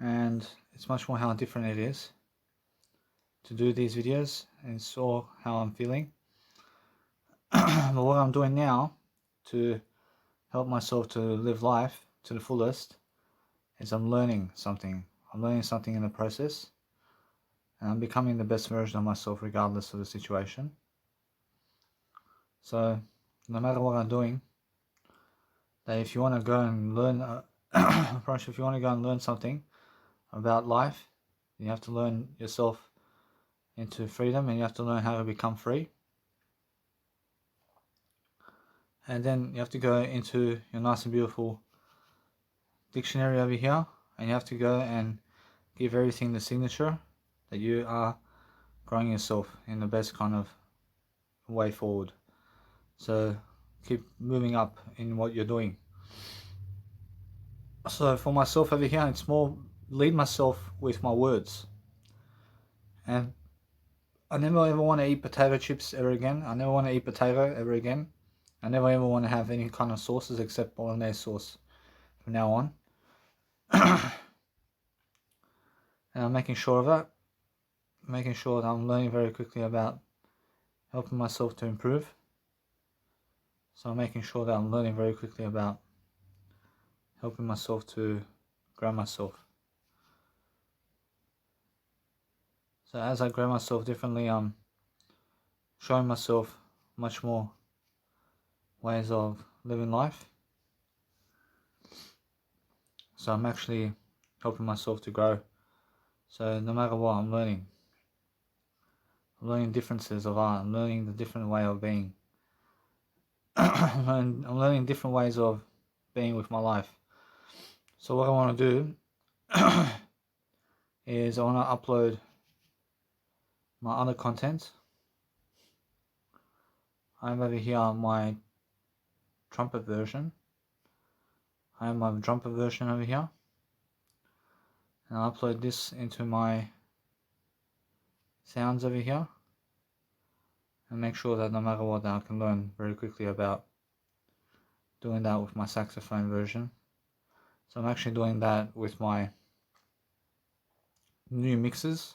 S1: And it's much more how different it is to do these videos, and it's all how I'm feeling. But what I'm doing now to help myself to live life to the fullest is I'm learning something. I'm learning something in the process, and I'm becoming the best version of myself regardless of the situation. So no matter what I'm doing, that if you want to go and learn, if you want to go and learn something about life, you have to learn yourself into freedom, and you have to learn how to become free. And then you have to go into your nice and beautiful dictionary over here, and you have to go and give everything the signature that you are growing yourself in the best kind of way forward. So keep moving up in what you're doing. So for myself over here, it's more lead myself with my words. And I never ever want to eat potato chips ever again. I never want to eat potato ever again. I never ever want to have any kind of sauces except bolognese sauce from now on. And I'm making sure of that. Making sure that I'm learning very quickly about helping myself to improve. So I'm making sure that I'm learning very quickly about helping myself to grow myself. So as I grow myself differently, I'm showing myself much more ways of living life. So I'm actually helping myself to grow. So no matter what, I'm learning. I'm learning differences of art. I'm learning the different way of being. I'm learning different ways of being with my life. So what I want to do is I want to upload my other content. I have over here my trumpet version. I have my trumpet version over here. And I'll upload this into my sounds over here. And make sure that no matter what, I can learn very quickly about doing that with my saxophone version. So I'm actually doing that with my new mixes.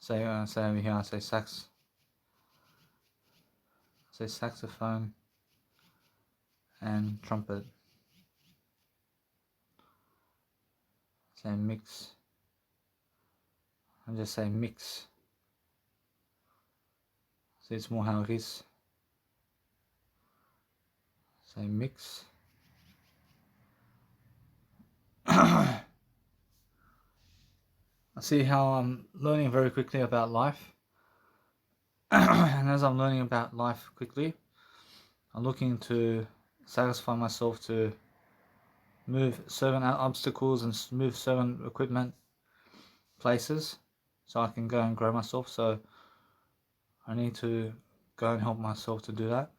S1: Say over here, I say saxophone and trumpet. Say mix. I just say mix. So it's more how it is. Say mix. I see how I'm learning very quickly about life. And as I'm learning about life quickly, I'm looking to satisfy myself to move certain obstacles and move certain equipment places so I can go and grow myself. So I need to go and help myself to do that.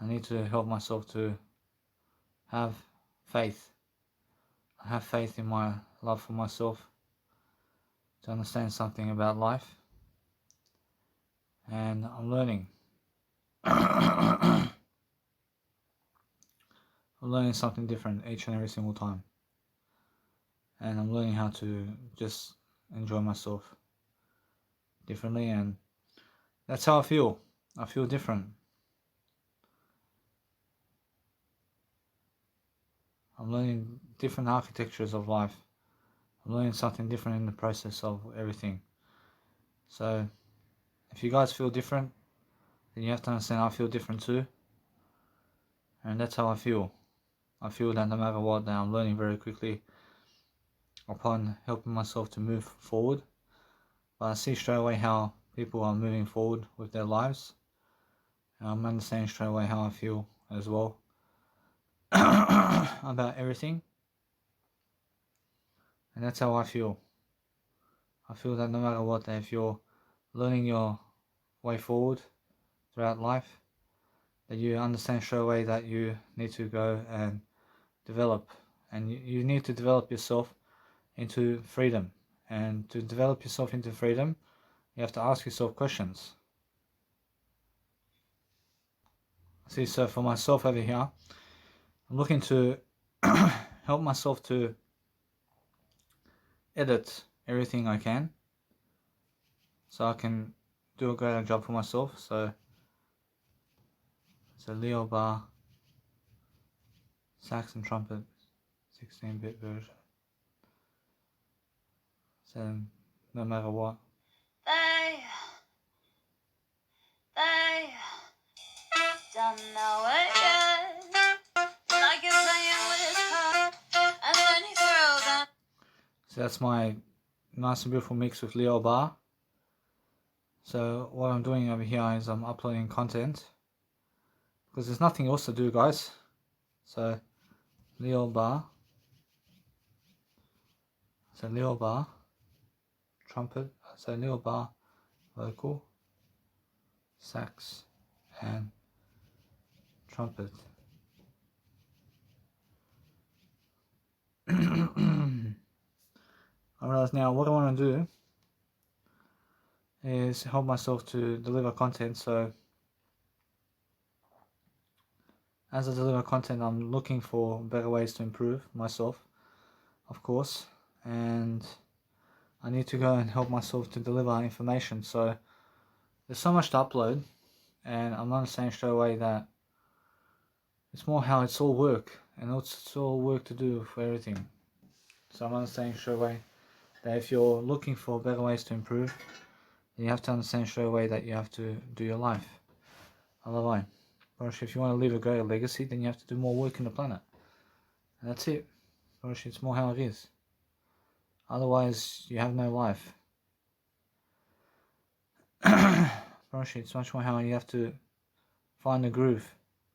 S1: I need to help myself to have faith. I have faith in my love for myself to understand something about life, and I'm learning. I'm learning something different each and every single time, and I'm learning how to just enjoy myself differently, and that's how I feel. I feel different. I'm learning different architectures of life. I'm learning something different in the process of everything. So if you guys feel different, then you have to understand I feel different too, and that's how I feel. I feel that no matter what, that I'm learning very quickly upon helping myself to move forward. But I see straight away how people are moving forward with their lives, and I'm understanding straight away how I feel as well about everything, and that's how I feel. I feel that no matter what, that if you're learning your way forward throughout life, that you understand straight away that you need to go and develop, and you need to develop yourself into freedom. And to develop yourself into freedom, you have to ask yourself questions. See, so for myself over here, I'm looking to help myself to edit everything I can, so I can do a greater job for myself. So it's a Leo bar, sax and trumpet, 16-bit version. So no matter what. They don't know it yet. Like you're playing with his heart, and then he throws them. So that's my nice and beautiful mix with Leo bar. So what I'm doing over here is I'm uploading content, because there's nothing else to do, guys. So Leo bar, trumpet, so Leo bar, vocal, sax, and trumpet. I realize now what I want to do is help myself to deliver content. So as I deliver content, I'm looking for better ways to improve myself, of course, and I need to go and help myself to deliver information. So there's so much to upload, and I'm understanding straight away that it's more how it's all work, and it's all work to do for everything. So I'm understanding straight away that if you're looking for better ways to improve, then you have to understand straight away that you have to do your life. Otherwise, if you want to leave a greater legacy, then you have to do more work in the planet. And that's it. It's more how it is. Otherwise, you have no life. It's much more how you have to find the groove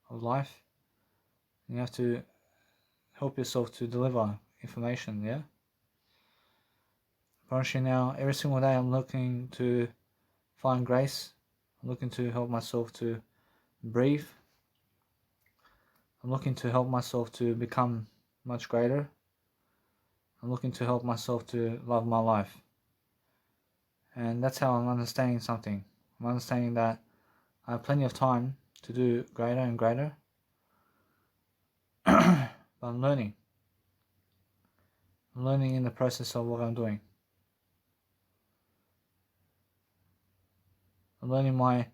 S1: of life. You have to help yourself to deliver information, yeah? Now, every single day I'm looking to find grace. I'm looking to help myself to breathe. I'm looking to help myself to become much greater. I'm looking to help myself to love my life. And that's how I'm understanding something. I'm understanding that I have plenty of time to do greater and greater. But I'm learning. I'm learning in the process of what I'm doing. I'm learning my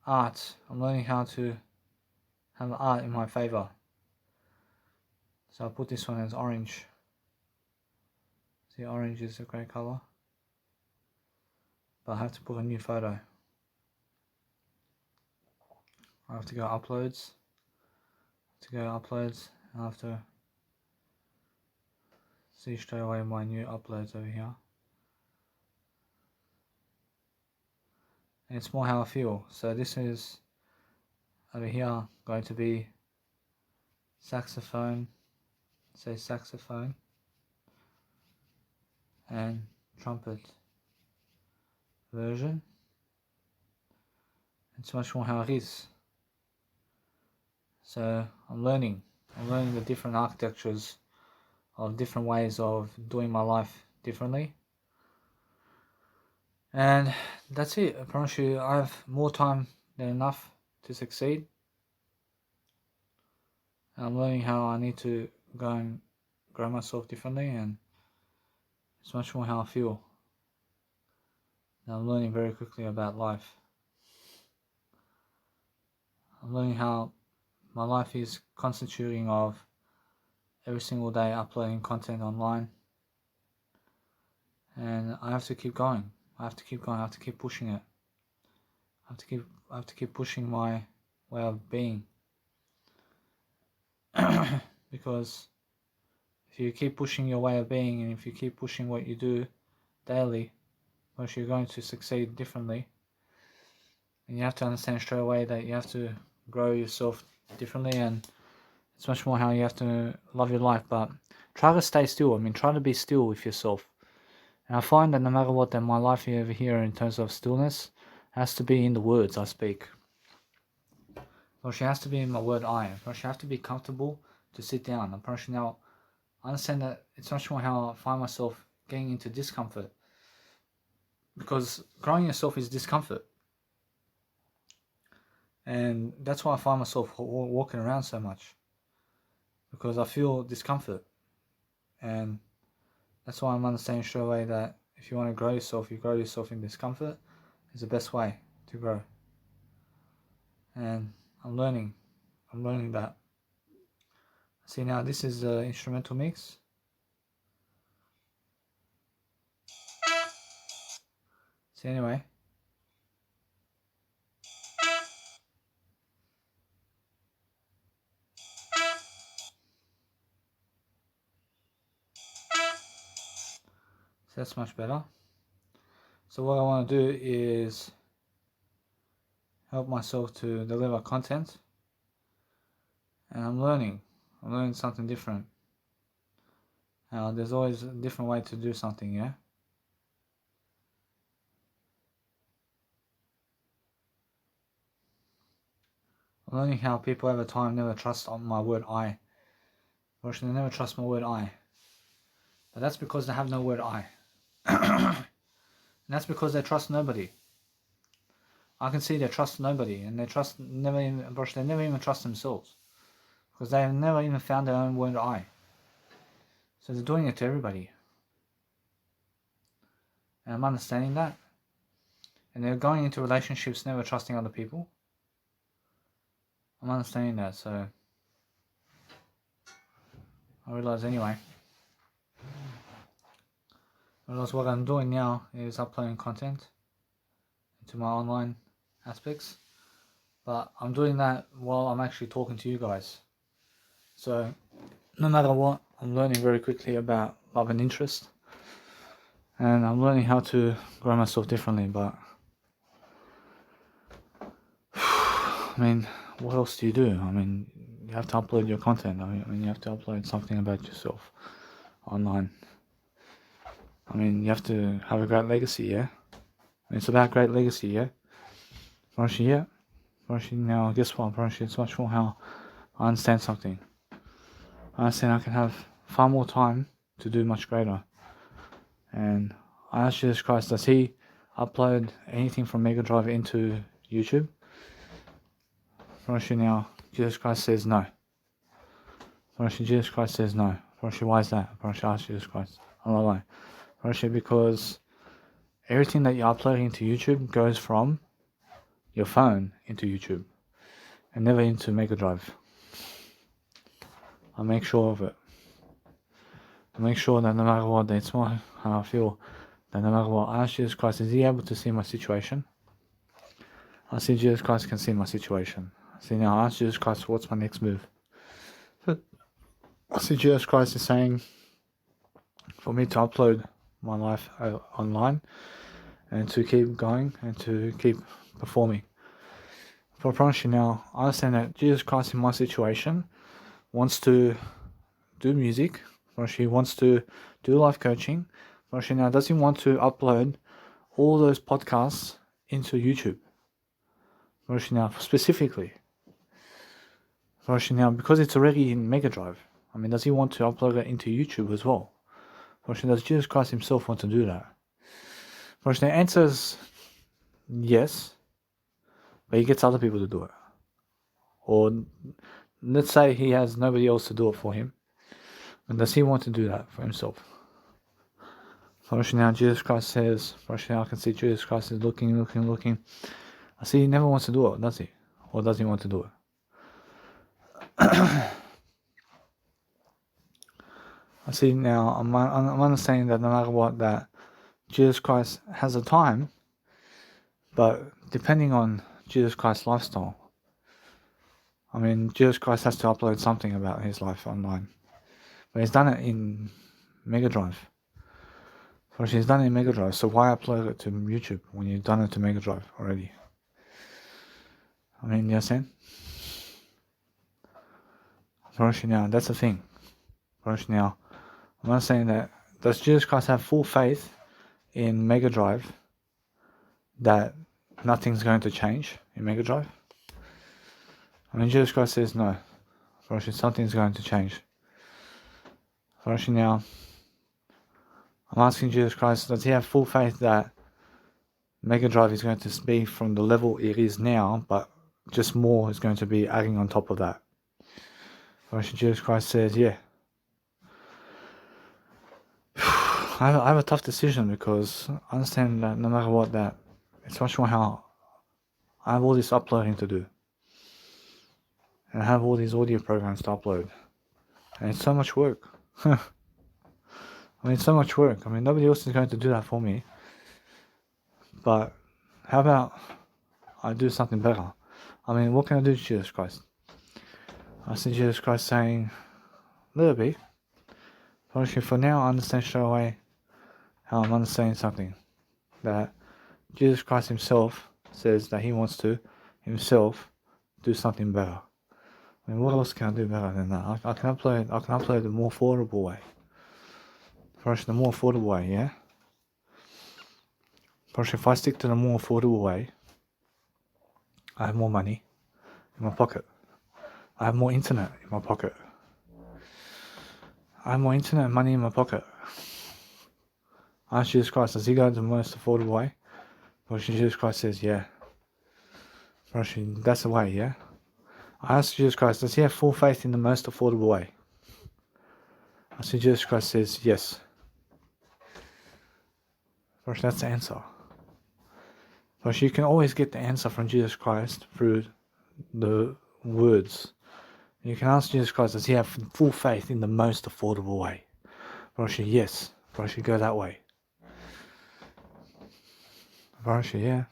S1: art. I'm learning how to have art in my favor. So I'll put this one as orange. See, orange is a great color. But I have to put a new photo. I have to go uploads. I have to see straight away my new uploads over here. And it's more how I feel. So this is over here going to be saxophone, say saxophone, and trumpet version. It's much more how it is. So I'm learning the different architectures of different ways of doing my life differently. And that's it. I promise you, I have more time than enough to succeed. I'm learning how I need to go and grow myself differently, and it's much more how I feel. And I'm learning very quickly about life. I'm learning how my life is constituting of every single day uploading content online, and I have to keep going. I have to keep going. I have to keep pushing it. I have to keep pushing my way of being. Because if you keep pushing your way of being, and if you keep pushing what you do daily, well, you're going to succeed differently. And you have to understand straight away that you have to grow yourself differently, and it's much more how you have to love your life. But try to stay still. I mean, try to be still with yourself. And I find that no matter what, that my life over here in terms of stillness has to be in the words I speak. Or she has to be in my word I. Or she has to be comfortable to sit down. I'm probably now I understand that it's much more how I find myself getting into discomfort. Because growing yourself is discomfort. And that's why I find myself walking around so much. Because I feel discomfort. And that's why I'm understanding straight away that if you want to grow yourself, you grow yourself in discomfort is the best way to grow. And I'm learning that. See, now this is the instrumental mix. So anyway, so that's much better. So what I want to do is help myself to deliver content, and I'm learning something different. There's always a different way to do something, yeah? I'm learning how people over time never trust on my word I. Or they never trust my word I. But that's because they have no word I. And that's because they trust nobody. I can see they trust nobody, and they never even trust themselves. Because they have never even found their own word I. So they're doing it to everybody. And I'm understanding that. And they're going into relationships never trusting other people. I'm understanding that, so I realize anyway. I realize what I'm doing now is uploading content into my online aspects. But I'm doing that while I'm actually talking to you guys. So no matter what, I'm learning very quickly about love and interest. And I'm learning how to grow myself differently, but I mean, what else do you do? I mean, you have to upload your content. I mean, you have to upload something about yourself online. I mean, you have to have a great legacy, yeah? It's about great legacy, yeah? Promotion, yeah? Promotion, now, guess what? Promotion, it's much more how I understand something. I understand I can have far more time to do much greater. And I asked Jesus Christ, does he upload anything from Mega Drive into YouTube? Promotion, now, Jesus Christ says no. Promotion, Jesus Christ says no. Promotion, why is that? Promotion, ask Jesus Christ. I'm not lying. Promotion, because everything that you're uploading into YouTube goes from your phone into YouTube and never into Mega Drive. I make sure of it. I make sure that no matter what, that's how I feel, that no matter what, I ask Jesus Christ, is he able to see my situation? I see Jesus Christ can see my situation. I see now, I ask Jesus Christ, what's my next move? I see Jesus Christ is saying for me to upload my life online and to keep going and to keep performing. For promise you now, I understand that Jesus Christ in my situation wants to do music, or she wants to do life coaching, or she now doesn't want to upload all those podcasts into YouTube. Or she now specifically. Or she now, because it's already in Mega Drive, I mean, does he want to upload it into YouTube as well? Or she does Jesus Christ himself want to do that? First, the answer is yes, but he gets other people to do it. Or let's say he has nobody else to do it for him. And does he want to do that for himself? First, now Jesus Christ says, first now I can see Jesus Christ is looking. I see he never wants to do it, does he? Or does he want to do it? I see now, I'm understanding that no matter what, that Jesus Christ has a time, but depending on Jesus Christ's lifestyle, I mean, Jesus Christ has to upload something about his life online. But he's done it in Mega Drive. First, he's done it in Mega Drive, so why upload it to YouTube when you've done it to Mega Drive already? I mean, you understand? First, now, that's the thing. First, now, I'm not saying that, does Jesus Christ have full faith in Mega Drive that nothing's going to change in Mega Drive? I mean, Jesus Christ says no. First, something's going to change. First, now, I'm asking Jesus Christ, does he have full faith that Mega Drive is going to be from the level it is now, but just more is going to be adding on top of that? First, Jesus Christ says, yeah. I have a tough decision because I understand that no matter what, that it's much more how I have all this uploading to do. And I have all these audio programs to upload. And it's so much work. I mean, it's so much work. I mean, nobody else is going to do that for me. But how about I do something better? I mean, what can I do to Jesus Christ? I see Jesus Christ saying, little bit. Actually, for now, I understand straight away how I'm understanding something. That Jesus Christ himself says that he wants to himself do something better. I mean, what else can I do better than that? I can upload the more affordable way. First, the more affordable way, yeah? First, if I stick to the more affordable way, I have more money in my pocket. I have more internet in my pocket. I have more internet and money in my pocket. I ask Jesus Christ, does he go the most affordable way? First, Jesus Christ says, yeah. First, that's the way, yeah? I ask Jesus Christ, does he have full faith in the most affordable way? I see Jesus Christ says, yes. First, that's the answer. First, you can always get the answer from Jesus Christ through the words. You can ask Jesus Christ, does he have full faith in the most affordable way? First, yes. First, go that way. First, yeah.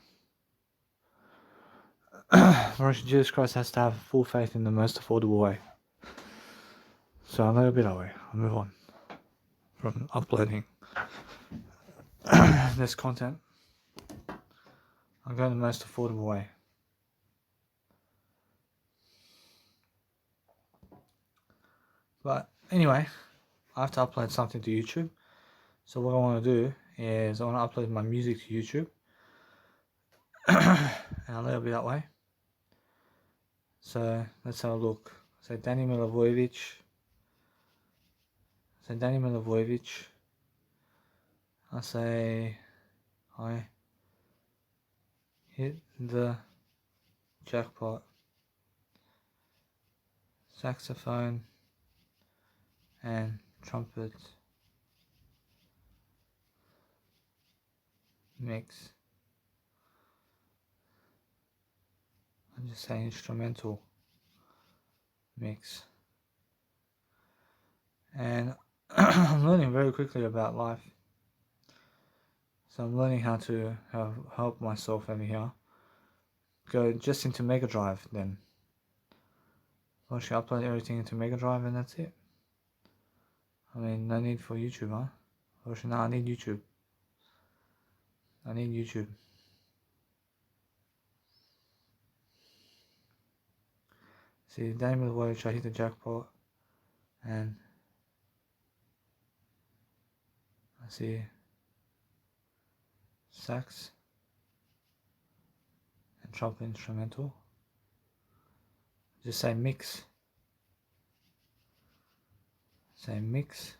S1: First, Jesus Christ has to have full faith in the most affordable way. So I'll let it be that way. I'll move on from uploading this content. I'm going the most affordable way. But anyway, I have to upload something to YouTube. So what I want to do is I want to upload my music to YouTube. And I'll let it be that way. So let's have a look. So Danny Milivojevic. I say I hit the jackpot. Saxophone and trumpet mix. I just say instrumental mix. And I'm learning very quickly about life. So I'm learning how to help myself over here. Go just into Mega Drive then. I should upload everything into Mega Drive and that's it. I mean, no need for YouTube, huh? Or should I need YouTube. I need YouTube. See, Daniel Watch, I hit the jackpot, and I see sax and trumpet instrumental. Just say mix. Say mix.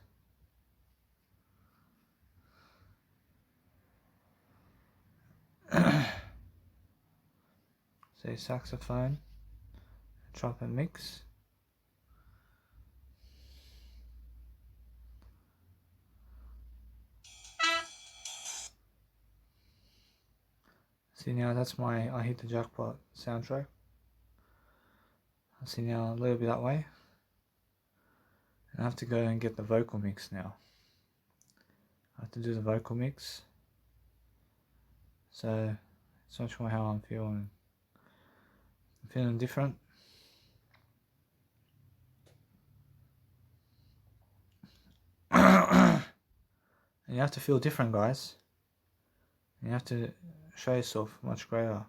S1: say saxophone, trumpet mix. See now that's my I Hit the Jackpot soundtrack. See now a little bit that way. And I have to go and get the vocal mix now. I have to do the vocal mix. So it's not sure how I'm feeling. I'm feeling different. And you have to feel different, guys. You have to show yourself much greater.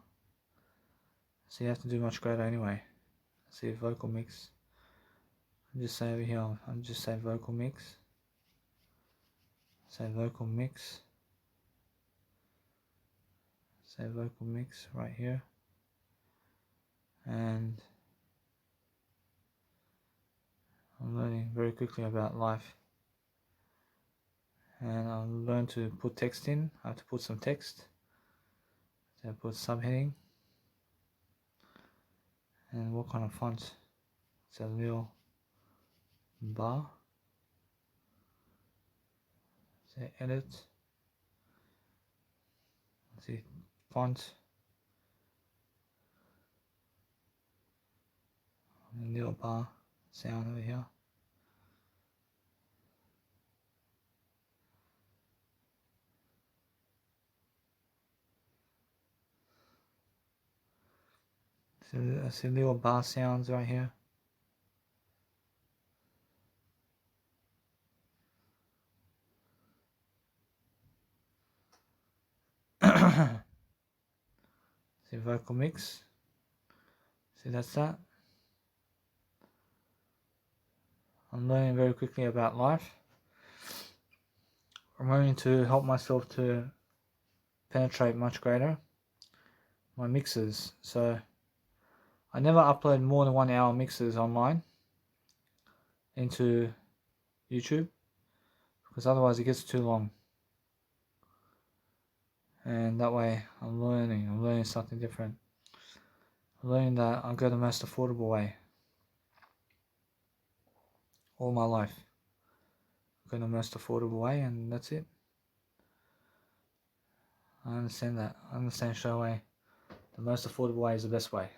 S1: So you have to do much greater anyway. See vocal mix. I'm just say over here, I'm just say vocal mix. Say vocal mix. Say vocal mix right here. And I'm learning very quickly about life. And I'll learn to put text in. I have to put some text. So I put subheading. And what kind of font? It's a little bar. Say edit. Let's see font. A little bar sound over here. So I see little bar sounds right here. See vocal mix. See that's that. I'm learning very quickly about life. I'm learning to help myself to penetrate much greater my mixes. So I never upload more than 1 hour mixes online into YouTube because otherwise it gets too long. And that way I'm learning something different. I'm learning that I go the most affordable way all my life. I go the most affordable way and that's it. I understand that. I understand straight away. The most affordable way is the best way.